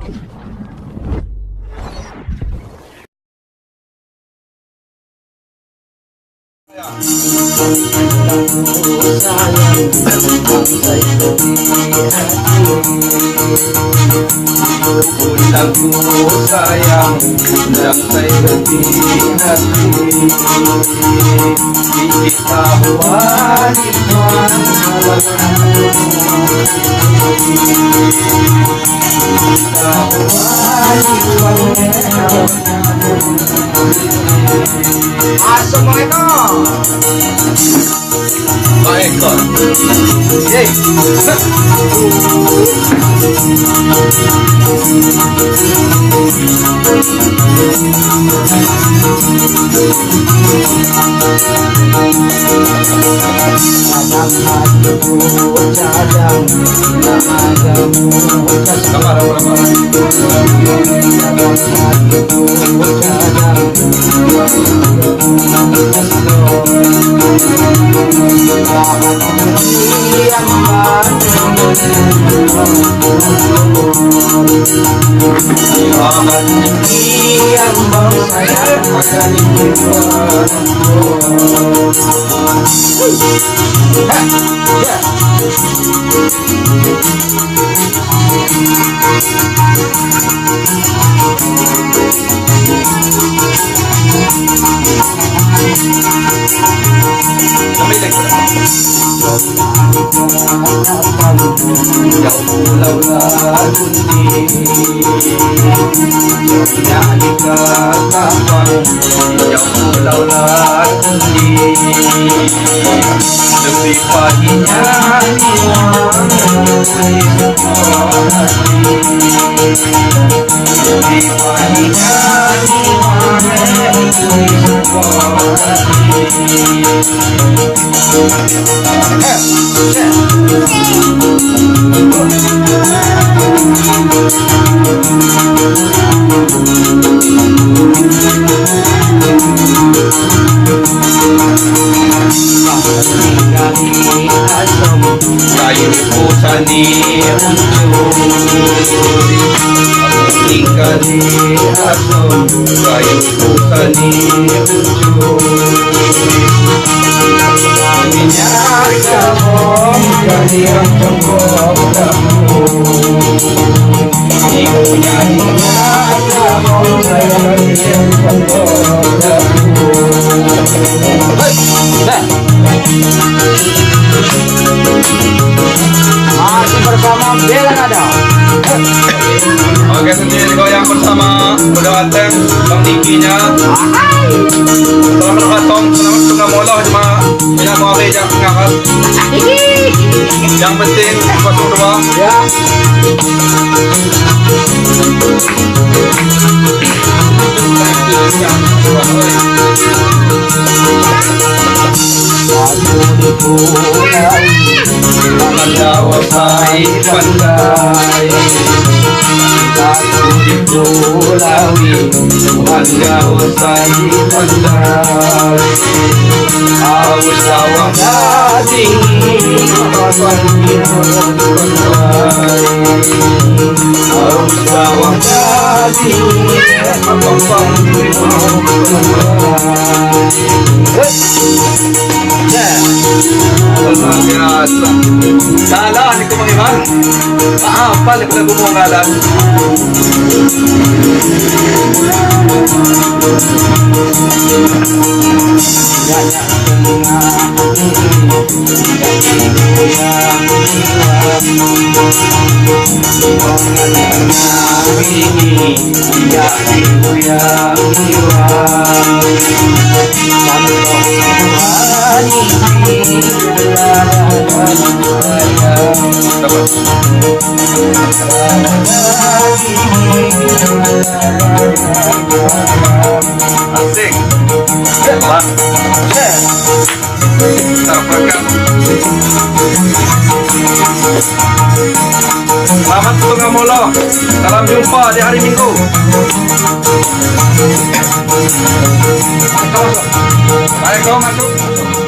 Aku sayang sampai letih hati kita wanita Assalamualaikum. Waalaikumsalam. Hey. Lebih paginya kayu pusani tingkali asam kayu pusani minyak sabon dari yang cembok kamu ibunya minyak sabon saya yang cembok kamu. Masih bersama Bella Nada. Oke, sendiri goyang bersama Udah Ateng, Bang Dikinya. Selamat datang, selamat tengah mola cuma banyak mau jangan ngangkat. Yang penting 02 Ya. Mandawasai pandai aku di Pulawi Mandawasai pandai aus sawah daging kawan pandai aus sawah daging kawan biasa. Salah ni kumangiman. Apa ni pala gumungalan? Asik. Pak. Terpekan. Selamat setengah mula. Salam jumpa di hari Minggu. Ayo kau masuk.